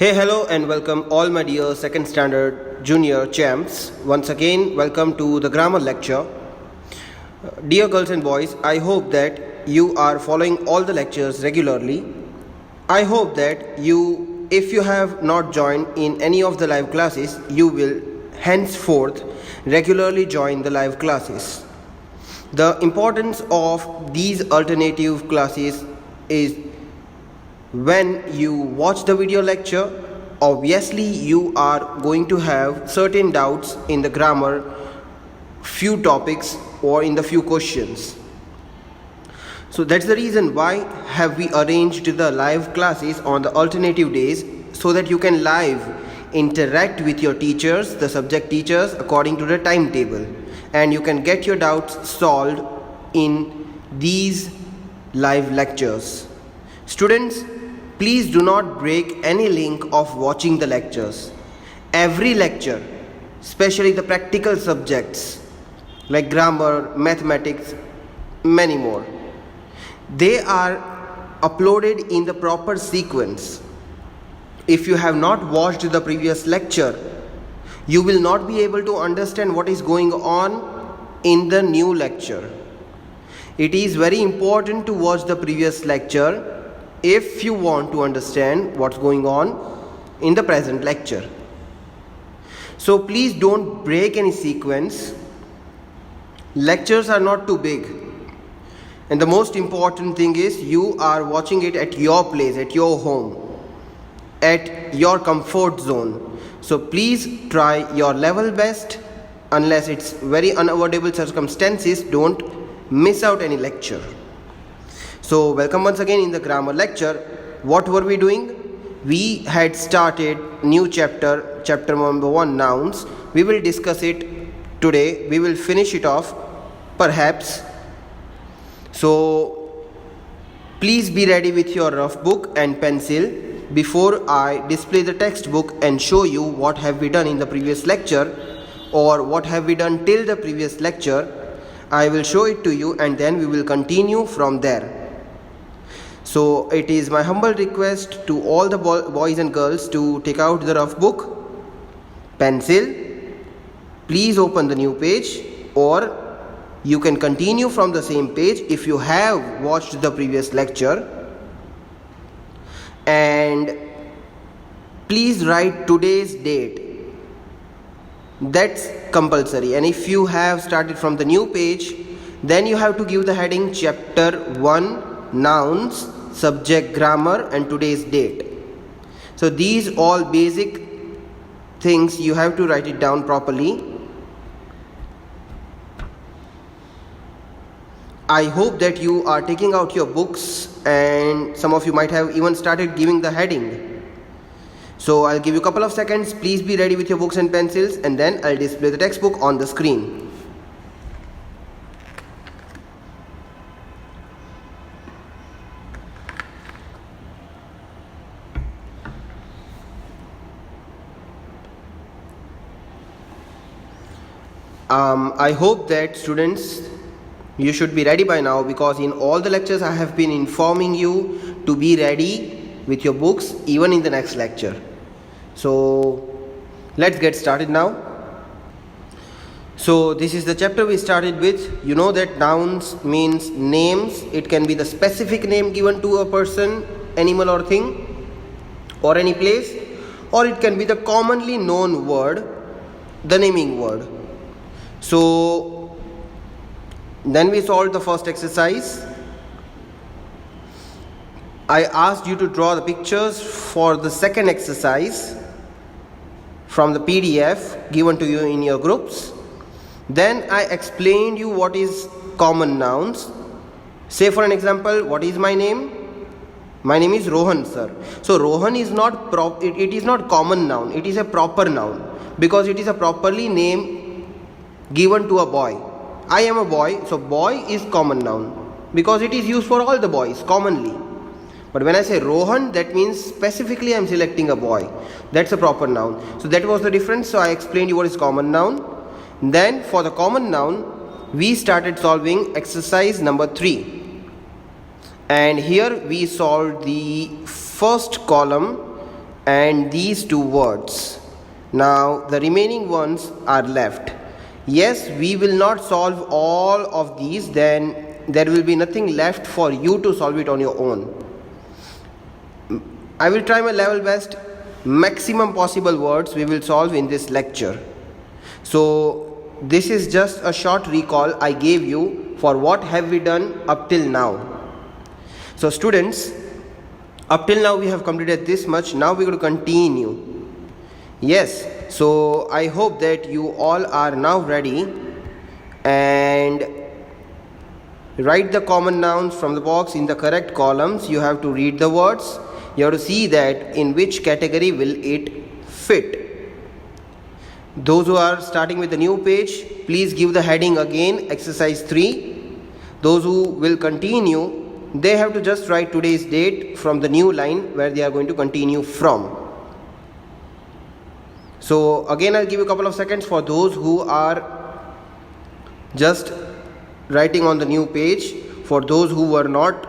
Hey, hello, and welcome all my dear second standard junior champs. Once again, welcome to the grammar lecture. Dear girls and boys, I hope that you are following all the lectures regularly. I hope that if you have not joined in any of the live classes, you will henceforth regularly join the live classes. The importance of these alternative classes is when you watch the video lecture, obviously you are going to have certain doubts in the grammar, few topics or in the few questions. So that's the reason why have we arranged the live classes on the alternative days, so that you can live interact with your teachers, the subject teachers, according to the timetable, and you can get your doubts solved in these live lectures. Students, please do not break any link of watching the lectures. Every lecture, especially the practical subjects like grammar, mathematics, many more, they are uploaded in the proper sequence. If you have not watched the previous lecture, you will not be able to understand what is going on in the new lecture. It is very important to watch the previous lecture if you want to understand what's going on in the present lecture. So please don't break any sequence. Lectures are not too big, and the most important thing is you are watching it at your place, at your home, at your comfort zone. So please try your level best. Unless it's very unavoidable circumstances, don't miss out any lecture. So welcome once again in the grammar lecture. What were we doing? We had started new chapter number 1, nouns. We will discuss it today. We will finish it off perhaps. So please be ready with your rough book and pencil before I display the textbook and show you what have we done in the previous lecture, or what have we done till the previous lecture. I will show it to you and then we will continue from there. So it is my humble request to all the boys and girls to take out the rough book, pencil. Please open the new page, or you can continue from the same page if you have watched the previous lecture. And please write today's date. That's compulsory. And if you have started from the new page, then you have to give the heading chapter 1, nouns, subject, grammar, and today's date. So these all basic things you have to write it down properly. I hope that you are taking out your books, and some of you might have even started giving the heading. So I'll give you a couple of seconds. Please be ready with your books and pencils, and then I'll display the textbook on the screen. I hope that students, you should be ready by now, because in all the lectures I have been informing you to be ready with your books even in the next lecture. So let's get started now. So this is the chapter we started with. You know that nouns means names. It can be the specific name given to a person, animal or thing, or any place, or it can be the commonly known word, the naming word. So then we solved the first exercise. I asked you to draw the pictures for the second exercise from the PDF given to you in your groups. Then I explained you what is common nouns. Say for an example, what is my name? My name is Rohan, sir. So Rohan is not it is not common noun. It is a proper noun, because it is a properly name given to a boy. I am a boy, so boy is common noun because it is used for all the boys commonly. But when I say Rohan, that means specifically I am selecting a boy. That's a proper noun. So that was the difference. So I explained you what is common noun. Then for the common noun, we started solving exercise number 3. And here we solved the first column and these two words. Now the remaining ones are left. Yes, we will not solve all of these, then there will be nothing left for you to solve it on your own. I will try my level best. Maximum possible words we will solve in this lecture. So this is just a short recall I gave you for what have we done up till now. So students, up till now we have completed this much. Now we are going to continue. Yes, so I hope that you all are now ready, and write the common nouns from the box in the correct columns. You have to read the words. You have to see that in which category will it fit. Those who are starting with the new page, please give the heading again, exercise 3. Those who will continue, they have to just write today's date from the new line where they are going to continue from. So again, I'll give you a couple of seconds for those who are just writing on the new page. For those who were not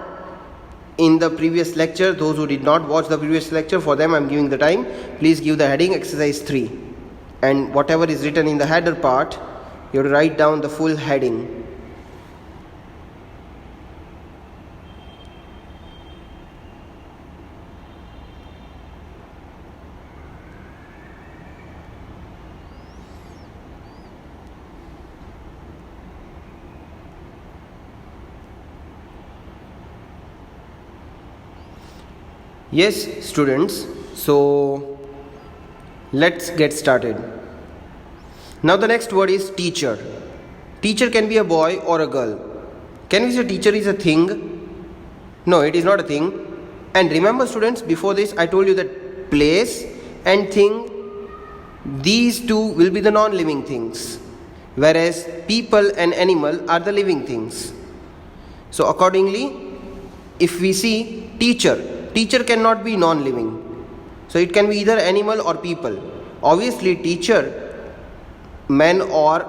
in the previous lecture, those who did not watch the previous lecture, for them I'm giving the time. Please give the heading exercise 3, and whatever is written in the header part, you have to write down the full heading. Yes, students, so let's get started. Now the next word is teacher. Teacher can be a boy or a girl. Can we say teacher is a thing? No, it is not a thing. And remember students, before this I told you that place and thing, these two will be the non-living things, whereas people and animal are the living things. So accordingly, if we see teacher cannot be non-living. So it can be either animal or people. Obviously teacher, men or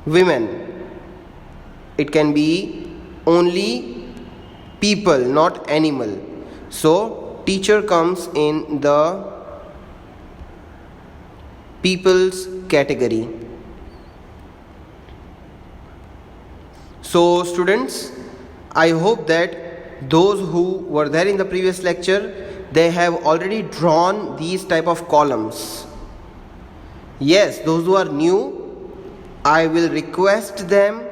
women. It can be only people, not animal. So teacher comes in the people's category. So students, I hope that those who were there in the previous lecture, they have already drawn these type of columns. Yes, those who are new, I will request them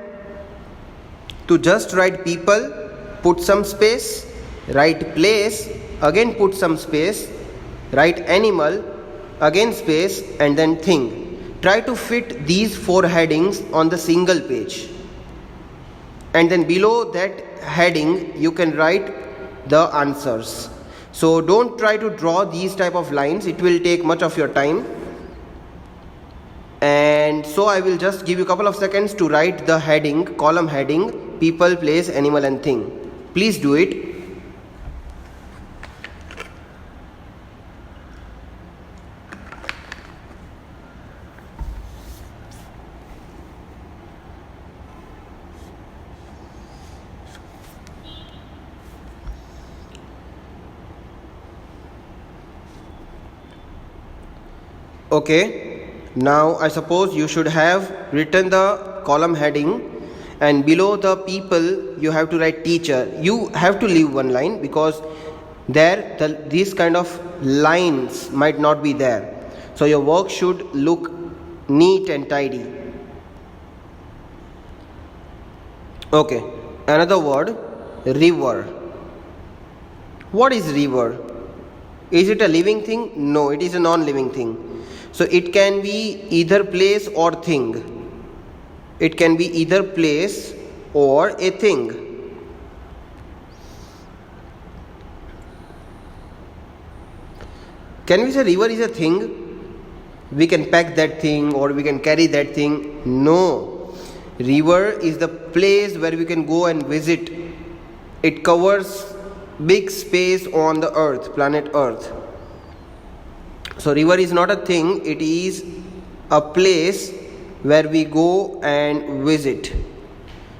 to just write people, put some space, write place, again put some space, write animal, again space, and then thing. Try to fit these 4 headings on the single page. And then below that heading you can write the answers. So don't try to draw these type of lines, it will take much of your time. And so I will just give you a couple of seconds to write the heading, column heading, people, place, animal and thing. Please do it. Okay, now I suppose you should have written the column heading, and below the people you have to write teacher. You have to leave one line because there these kind of lines might not be there. So your work should look neat and tidy. Okay, another word, river. What is river? Is it a living thing? No, it is a non-living thing. So it can be either place or thing. It can be either place or a thing. Can we say river is a thing? We can pack that thing or we can carry that thing? No. River is the place where we can go and visit. It covers big space on the earth, planet earth. So river is not a thing, it is a place where we go and visit.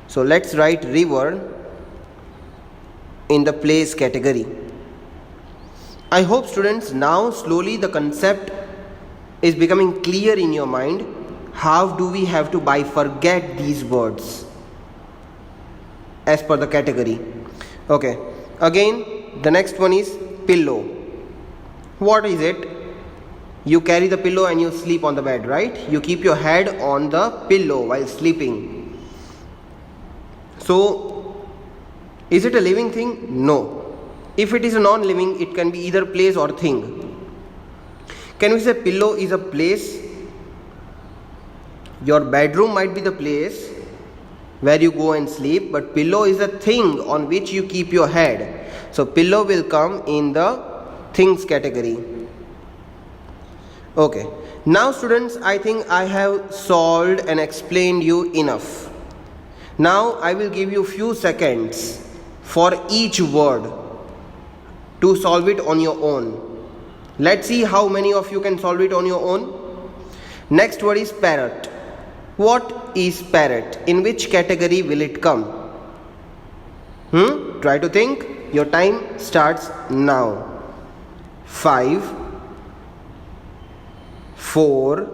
So let's write river in the place category. I hope students now slowly the concept is becoming clear in your mind. How do we have to bifurcate these words as per the category? Okay, again the next one is pillow. What is it? You carry the pillow and you sleep on the bed, right? You keep your head on the pillow while sleeping. So, is it a living thing? No. If it is a non-living, it can be either place or thing. Can we say pillow is a place? Your bedroom might be the place where you go and sleep, but pillow is a thing on which you keep your head. So, pillow will come in the things category. Okay, now students, I think I have solved and explained you enough. Now I will give you few seconds for each word to solve it on your own. Let's see how many of you can solve it on your own. Next word is parrot. What is parrot? In which category will it come? Try to think. Your time starts now. 5, 4,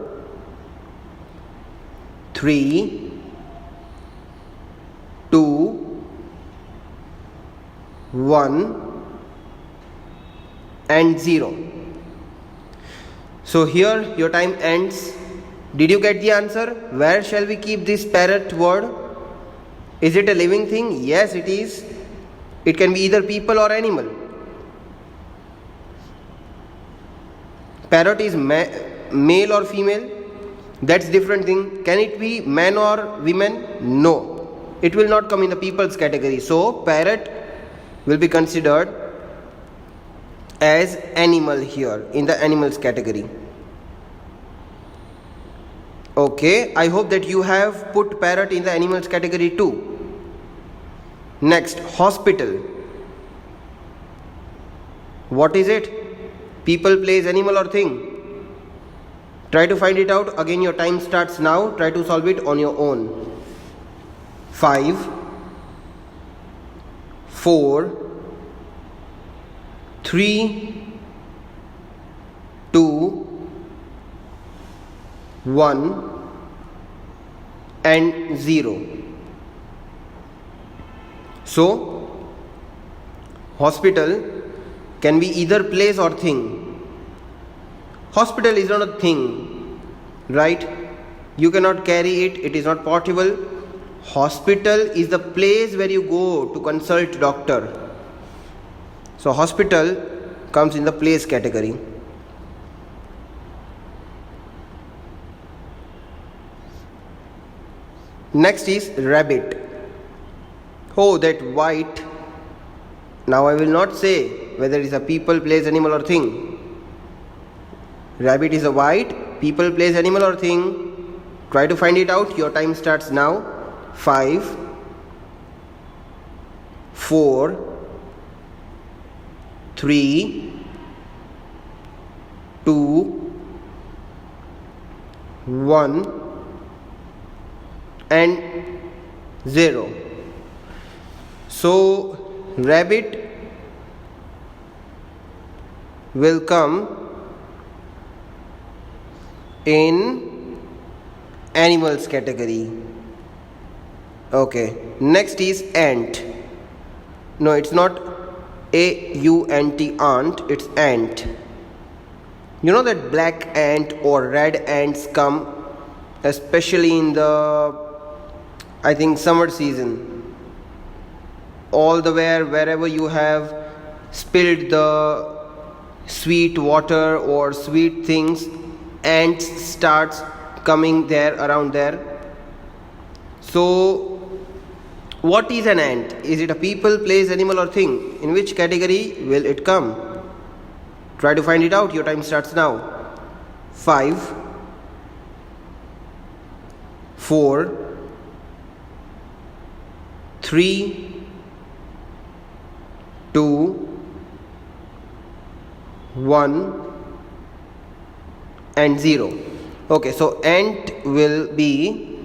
3, 2, 1 and 0. So here your time ends. Did you get the answer? Where shall we keep this parrot word? Is it a living thing? Yes, it is. It can be either people or animal. Parrot is male or female? That's different thing. Can it be man or women? No. It will not come in the people's category. So parrot will be considered as animal here in the animals category. Okay, I hope that you have put parrot in the animals category too. Next, hospital. What is it? People, place, animal or thing? Try to find it out. Again, your time starts now. Try to solve it on your own. 5, 4, 3, 2, 1 and 0. So, hospital can be either place or thing. Hospital is not a thing, right? You cannot carry it, it is not portable. Hospital is the place where you go to consult doctor. So hospital comes in the place category. Next is rabbit. Oh, that white. Now I will not say whether it is a people, place, animal or thing. Rabbit is a white, people, place, animal or thing. Try to find it out. Your time starts now. 5, 4, 3, 2, 1 and 0. So rabbit will come in animals category. Okay, next is ant. No, it's not A-U-N-T, ant, it's ant. You know that black ant or red ants come especially in the, I think, summer season. All the wherever you have spilled the sweet water or sweet things, ants starts coming there, around there. So what is an ant? Is it a people, place, animal or thing? In which category will it come? Try to find it out. Your time starts now. 5, 4, 3, 2, 1 and 0. Okay, so ant will be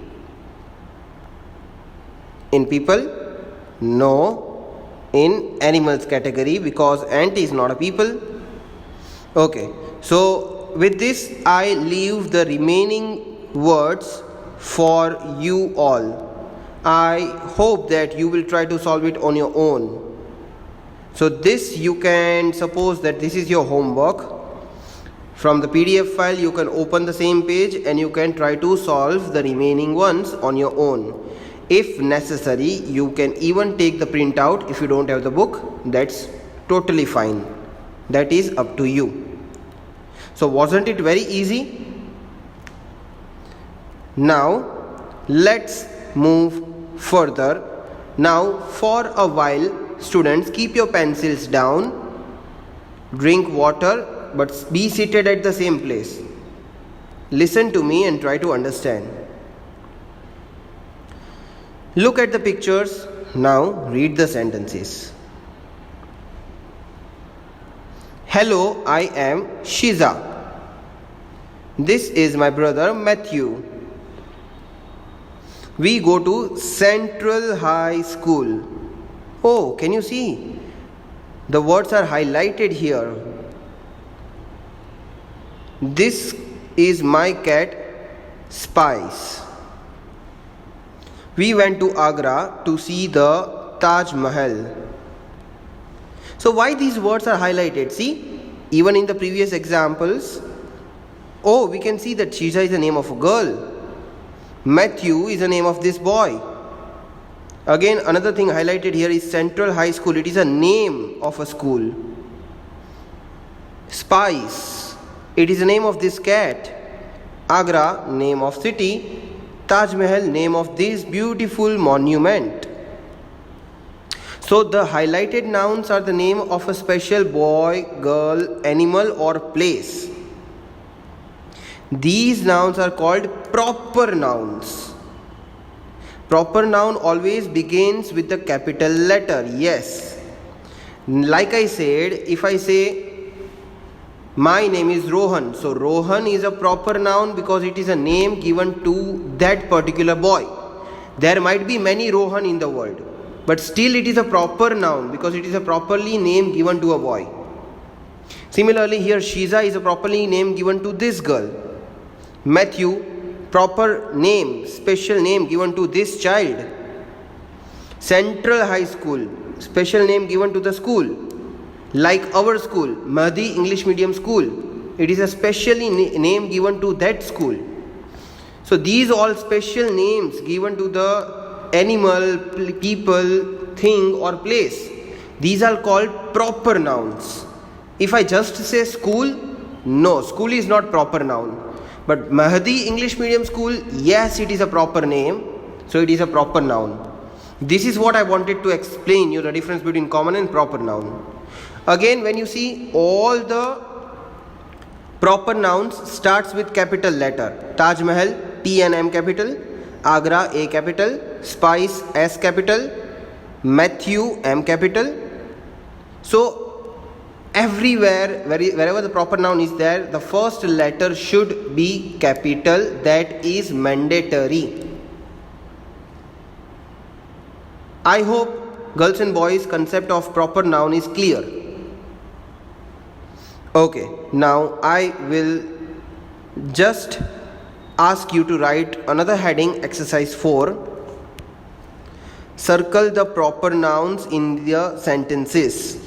in people? No. In animals category, because ant is not a people. Okay, so with this I leave the remaining words for you all. I hope that you will try to solve it on your own. So this, you can suppose that this is your homework. From the PDF file you can open the same page and you can try to solve the remaining ones on your own. If necessary, you can even take the printout. If you don't have the book, that's totally fine. That is up to you. So wasn't it very easy? Now let's move further. Now for a while, students, keep your pencils down, drink water, but be seated at the same place. Listen to me and try to understand. Look at the pictures. Now read the sentences. Hello, I am Shiza. This is my brother Matthew. We go to Central High School. Oh, can you see? The words are highlighted here. This is my cat Spice. We went to Agra to see the Taj Mahal. So why these words are highlighted? See, even in the previous examples, oh, we can see that Shiza is the name of a girl. Matthew is the name of this boy. Again, another thing highlighted here is Central High School. It is a name of a school. Spice, it is the name of this cat. Agra, name of city. Taj Mahal, name of this beautiful monument. So the highlighted nouns are the name of a special boy, girl, animal or place. These nouns are called proper nouns. Proper noun always begins with the capital letter. Yes. Like I said, if I say my name is Rohan, so Rohan is a proper noun because it is a name given to that particular boy. There might be many Rohan in the world, but still it is a proper noun because it is a properly name given to a boy. Similarly, here Shiza is a properly name given to this girl. Matthew, proper name, special name given to this child. Central High School, special name given to the school. Like our school, Mahdi English Medium School, it is a specially name given to that school. So these all special names given to the animal, people, thing or place. These are called proper nouns. If I just say school, no, school is not proper noun. But Mahdi English Medium School, yes, it is a proper name, so it is a proper noun. This is what I wanted to explain you, the difference between common and proper noun. Again, when you see all the proper nouns starts with capital letter. Taj Mahal, T and M capital. Agra, A capital. Spice, S capital. Matthew, M capital. So everywhere, wherever the proper noun is there, the first letter should be capital. That is mandatory. I hope girls and boys concept of proper noun is clear. Okay, now I will just ask you to write another heading, exercise 4. Circle the proper nouns in the sentences.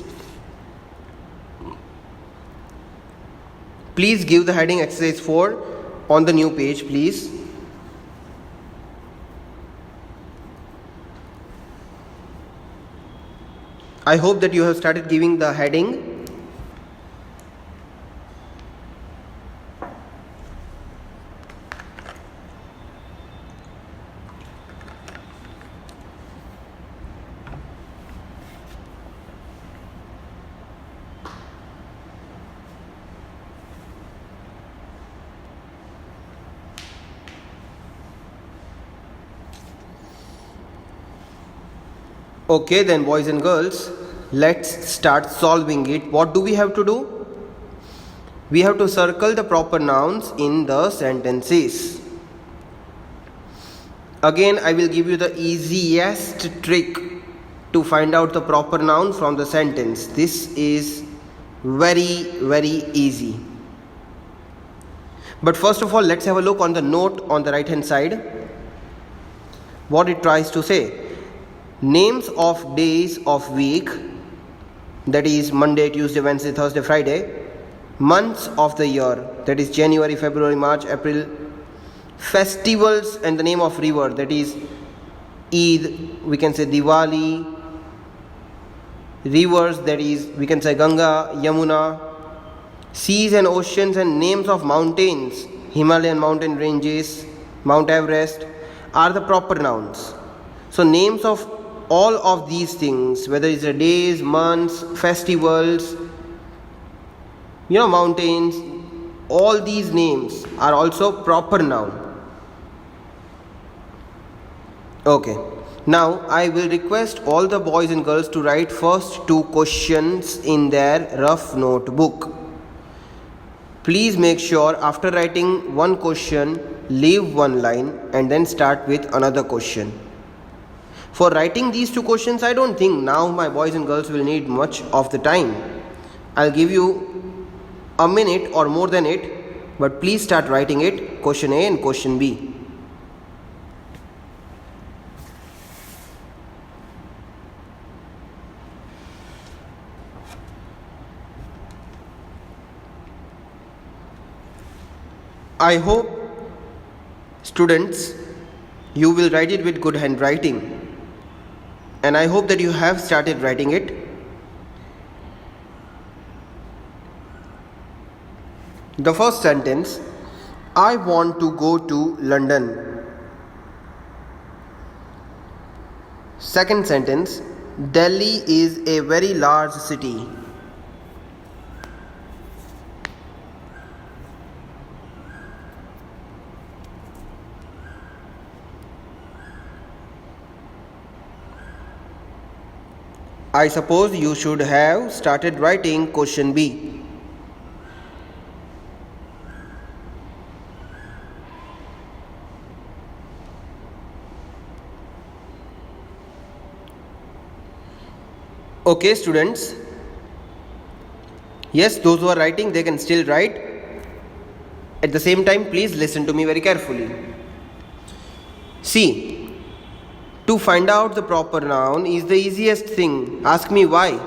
Please give the heading exercise 4 on the new page, please. I hope that you have started giving the heading. Okay, then boys and girls, let's start solving it. What do we have to do? We have to circle the proper nouns in the sentences. Again, I will give you the easiest trick to find out the proper noun from the sentence. This is very easy. But first of all, let's have a look on the note on the right hand side. What it tries to say: names of days of week, that is Monday, Tuesday, Wednesday, Thursday, Friday. Months of the year, that is January, February, March, April. Festivals and the name of river, that is Eid, we can say Diwali. Rivers, that is we can say Ganga, Yamuna. Seas and oceans and names of mountains, Himalayan mountain ranges, Mount Everest, are the proper nouns. So names of all of these things, whether it's the days, months, festivals, mountains, all these names are also proper noun. Okay, now I will request all the boys and girls to write first 2 questions in their rough notebook. Please make sure after writing one question, leave one line and then start with another question. For writing these 2 questions, I don't think now my boys and girls will need much of the time. I'll give you a minute or more than it, but please start writing it, question A and question B. I hope, students, you will write it with good handwriting, and I hope that you have started writing it. The first sentence: I want to go to London. Second sentence: Delhi is a very large city. I suppose you should have started writing question B. Okay, students. Yes, those who are writing, they can still write. At the same time, please listen to me very carefully. See, to find out the proper noun is the easiest thing. Ask me why.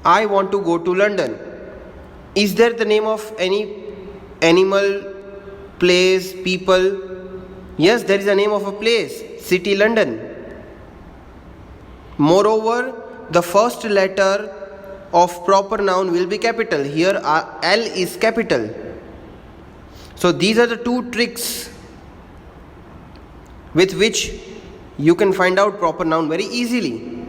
I want to go to London. Is there the name of any animal, place, people? Yes, there is a name of a place, city London. Moreover, the first letter of proper noun will be capital. Here L is capital. So these are the 2 tricks with which you can find out proper noun very easily.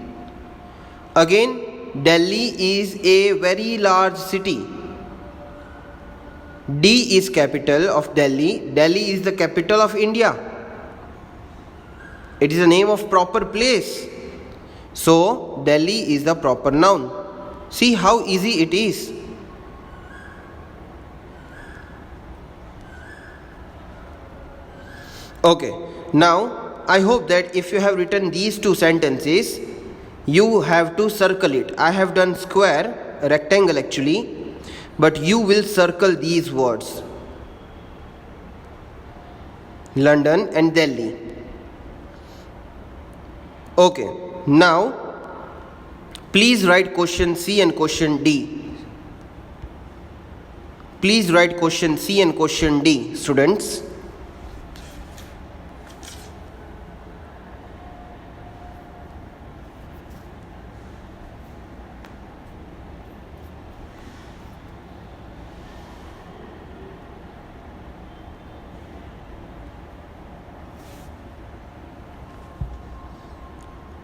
Again, Delhi is a very large city. D is capital of Delhi. Delhi is the capital of India. It is the name of proper place. So, Delhi is the proper noun. See how easy it is. Okay, now I hope that if you have written these 2 sentences, you have to circle it. I have done square, rectangle actually, but you will circle these words: London and Delhi. Okay, now please write question C and question D. Please write question C and question D, students.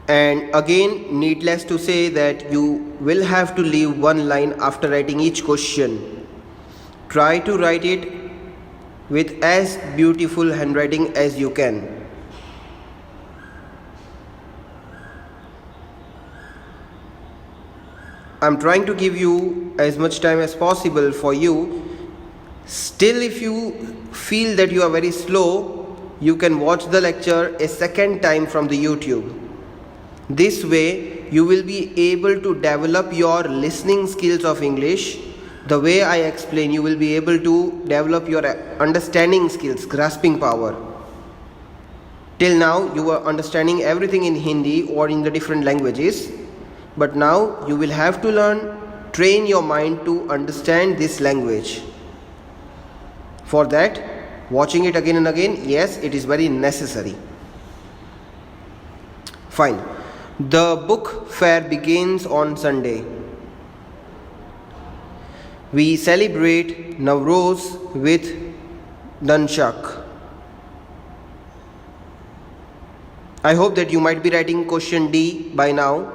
And again, needless to say that you will have to leave one line after writing each question. Try to write it with as beautiful handwriting as you can. I'm trying to give you as much time as possible for you. Still, if you feel that you are very slow, you can watch the lecture a second time from the YouTube. This way you will be able to develop your listening skills of English. The way I explain, you will be able to develop your understanding skills, grasping power. Till now, you were understanding everything in Hindi or in the different languages. But now, you will have to train your mind to understand this language. For that, watching it again and again, yes, it is very necessary. Fine. The book fair begins on Sunday. We celebrate Navroz with Danshak. I hope that you might be writing question D by now.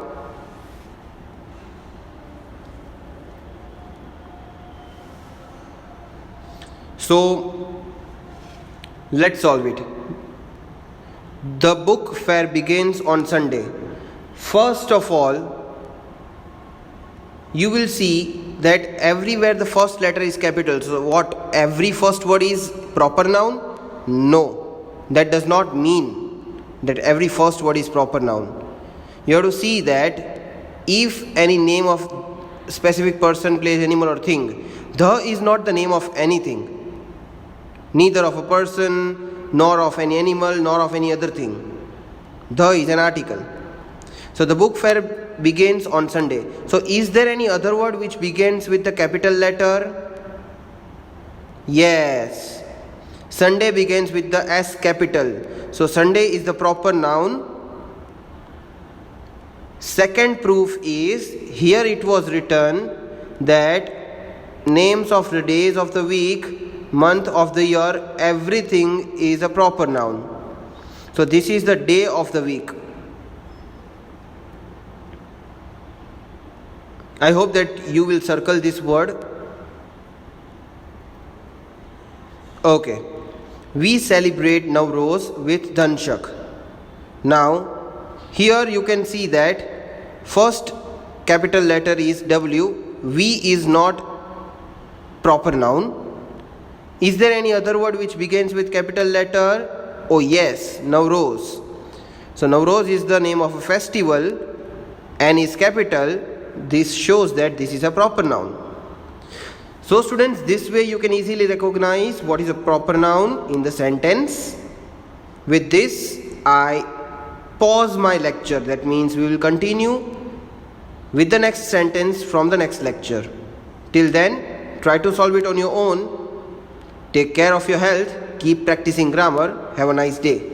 So, let's solve it. The book fair begins on Sunday. First of all, you will see that everywhere the first letter is capital. So what, every first word is proper noun? No, that does not mean that every first word is proper noun. You have to see that if any name of specific person, place, animal or thing, the is not the name of anything, neither of a person, nor of any animal, nor of any other thing. The is an article. So the book fair begins on Sunday. So is there any other word which begins with the capital letter? Yes. Sunday begins with the S capital. So Sunday is the proper noun. Second proof is, here it was written that names of the days of the week, month of the year, everything is a proper noun. So this is the day of the week. I hope that you will circle this word. Okay. We celebrate Navroz with Danshak. Now, here you can see that first capital letter is W. We is not proper noun. Is there any other word which begins with capital letter? Oh yes, Navroz. So Navroz is the name of a festival and is capital. This shows that this is a proper noun. So students, this way you can easily recognize what is a proper noun in the sentence. With this, I pause my lecture. That means we will continue with the next sentence from the next lecture. Till then, try to solve it on your own. Take care of your health. Keep practicing grammar. Have a nice day.